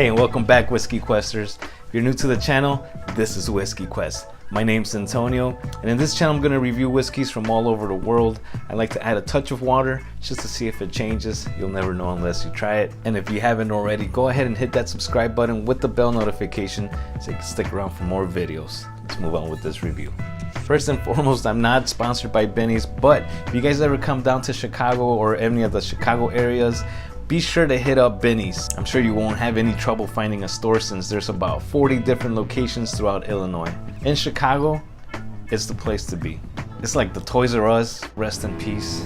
Hey, and welcome back, Whiskey Questers. If you're new to the channel, this is Whiskey Quest. My name's Antonio, and in this channel I'm going to review whiskeys from all over the world. I like to add a touch of water just to see if it changes. You'll never know unless you try it. And if you haven't already, go ahead and hit that subscribe button with the bell notification so you can stick around for more videos. Let's move on with this review. First and foremost, I'm not sponsored by Binny's, but if you guys ever come down to Chicago or any of the Chicago areas, be sure to hit up Binny's. I'm sure you won't have any trouble finding a store since there's about 40 different locations throughout Illinois. In Chicago, it's the place to be. It's like the Toys R Us, rest in peace.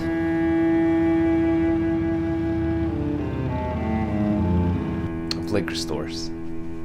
Of liquor stores.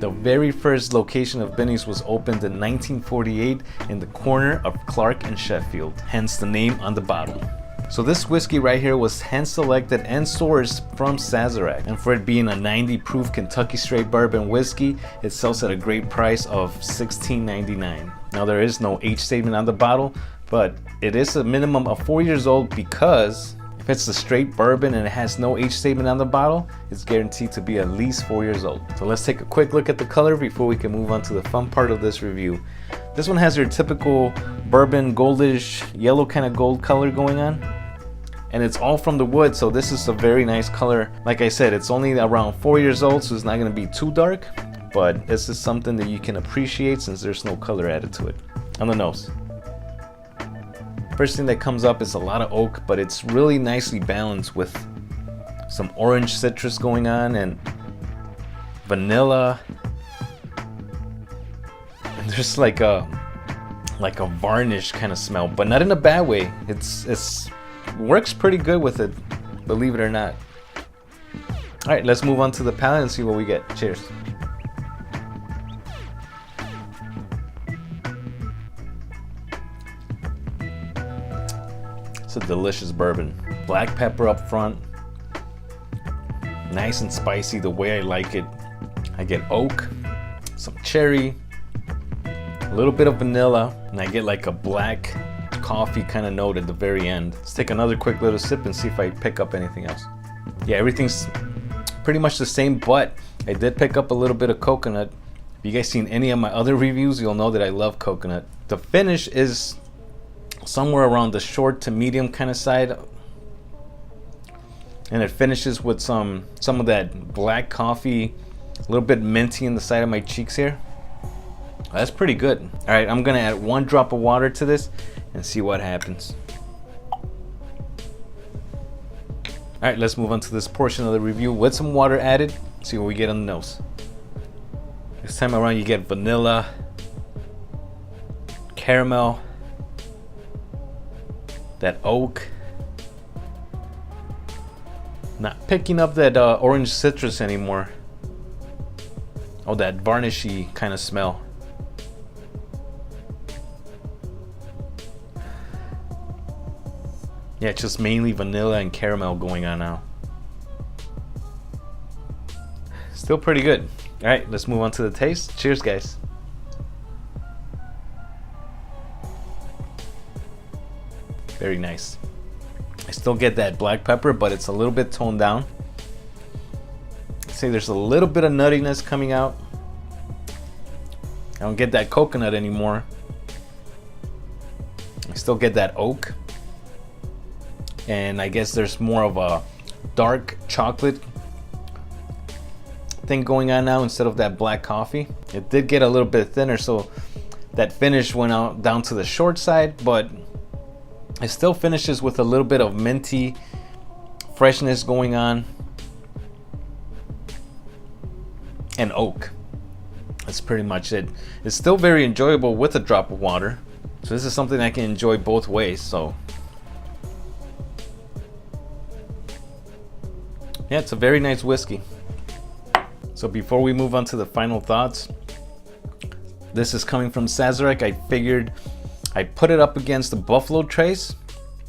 The very first location of Binny's was opened in 1948 in the corner of Clark and Sheffield, hence the name on the bottle. So this whiskey right here was hand selected and sourced from Sazerac, and for it being a 90 proof Kentucky straight bourbon whiskey, it sells at a great price of $16.99. Now there is no age statement on the bottle, but it is a minimum of 4 years old because if it's a straight bourbon and it has no age statement on the bottle, it's guaranteed to be at least 4 years old. So let's take a quick look at the color before we can move on to the fun part of this review. This one has your typical bourbon goldish yellow kind of gold color going on. And it's all from the wood, so this is a very nice color. Like I said, it's only around 4 years old, so it's not going to be too dark, but this is something that you can appreciate since there's no color added to it. On the nose, first thing that comes up is a lot of oak, but it's really nicely balanced with some orange citrus going on and vanilla, and there's like a varnish kind of smell, but not in a bad way. It's works pretty good with it, believe it or not. All right, let's move on to the palate and see what we get. Cheers. It's a delicious bourbon. Black pepper up front, nice and spicy the way I like it. I get oak, some cherry, a little bit of vanilla, and I get like a black coffee kind of note at the very end. Let's take another quick little sip and see if I pick up anything else. Yeah, everything's pretty much the same, but I did pick up a little bit of coconut. If you guys seen any of my other reviews, you'll know that I love coconut. The finish is somewhere around the short to medium kind of side, and it finishes with some of that black coffee, a little bit minty in the side of my cheeks here. That's pretty good. All right, I'm gonna add 1 drop of water to this and see what happens. All right, let's move on to this portion of the review with some water added. See what we get on the nose. This time around you get vanilla, caramel, that oak. Not picking up that orange citrus anymore. Oh, that varnishy kind of smell. Yeah, it's just mainly vanilla and caramel going on now. Still pretty good. All right, let's move on to the taste. Cheers, guys. Very nice. I still get that black pepper, but it's a little bit toned down. I'd say there's a little bit of nuttiness coming out. I don't get that coconut anymore. I still get that oak. And I guess there's more of a dark chocolate thing going on now instead of that black coffee. It did get a little bit thinner, so that finish went out down to the short side, but it still finishes with a little bit of minty freshness going on and oak. That's pretty much it. It's still very enjoyable with a drop of water, so this is something I can enjoy both ways. So yeah, it's a very nice whiskey. So before we move on to the final thoughts, this is coming from Sazerac. I figured I'd put it up against the Buffalo Trace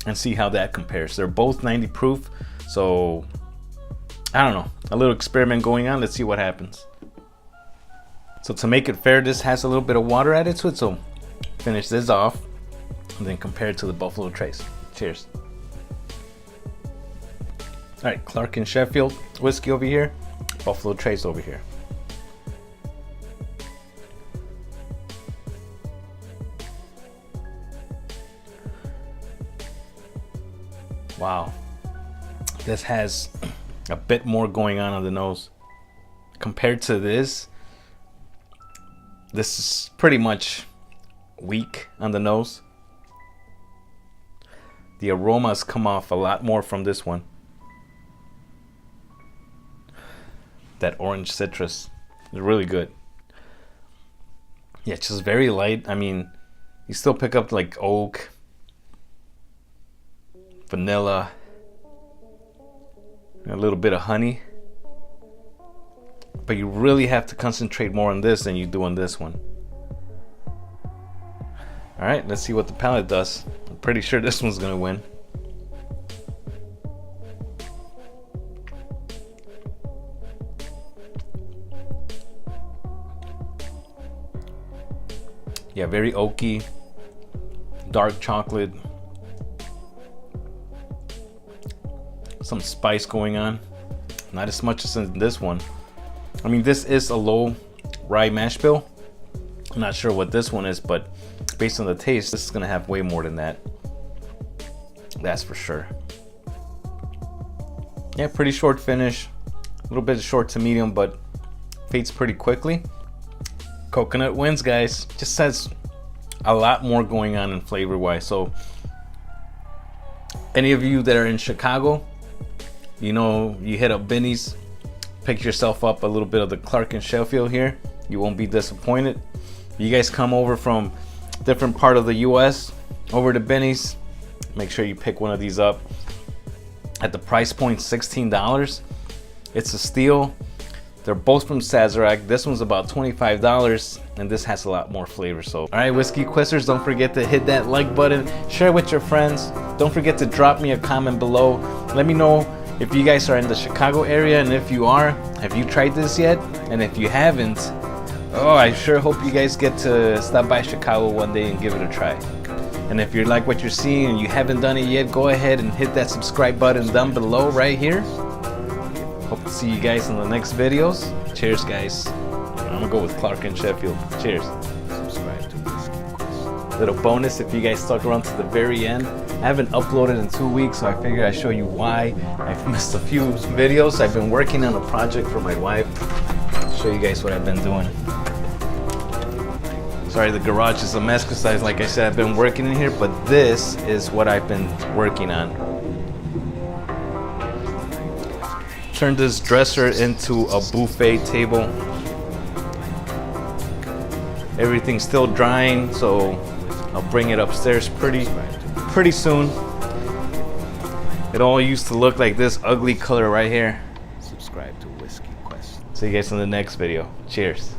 and see how that compares. They're both 90 proof, so I don't know, a little experiment going on. Let's see what happens. So to make it fair, this has a little bit of water added to it, so finish this off and then compare it to the Buffalo Trace. Cheers. All right, Clark and Sheffield whiskey over here, Buffalo Trace over here. Wow. This has a bit more going on the nose. Compared to this is pretty much weak on the nose. The aromas come off a lot more from this one. That orange citrus is really good. Yeah, it's just very light. I mean, you still pick up like oak, vanilla, a little bit of honey. But you really have to concentrate more on this than you do on this one. Alright, let's see what the palate does. I'm pretty sure this one's gonna win. Yeah, very oaky, dark chocolate, some spice going on. Not as much as in this one. I mean, this is a low rye mash bill. I'm not sure what this one is, but based on the taste, this is gonna have way more than that. That's for sure. Yeah, pretty short finish. A little bit short to medium, but fades pretty quickly. Coconut wins, guys. Just has a lot more going on in flavor wise. So any of you that are in Chicago, you know, you hit up Binny's, pick yourself up a little bit of the Clark and Sheffield here. You won't be disappointed. You guys come over from different part of the US over to Binny's, make sure you pick one of these up. At the price point, $16. It's a steal. They're both from Sazerac. This one's about $25 and this has a lot more flavor. So, all right, Whiskey Quizzers, don't forget to hit that like button, share with your friends. Don't forget to drop me a comment below. Let me know if you guys are in the Chicago area, and if you are, have you tried this yet? And if you haven't, oh, I sure hope you guys get to stop by Chicago one day and give it a try. And if you like what you're seeing and you haven't done it yet, go ahead and hit that subscribe button down below right here. Hope to see you guys in the next videos. Cheers, guys. I'm gonna go with Clark and Sheffield. Cheers. Subscribe to this. Little bonus if you guys stuck around to the very end. I haven't uploaded in 2 weeks, so I figured I'd show you why I've missed a few videos. I've been working on a project for my wife. I'll show you guys what I've been doing. Sorry, the garage is a mess because, like I said, I've been working in here, but this is what I've been working on. Turn this dresser into a buffet table. Everything's still drying, so I'll bring it upstairs pretty soon. It all used to look like this ugly color right here. Subscribe to Whiskey Quest. See you guys in the next video. Cheers.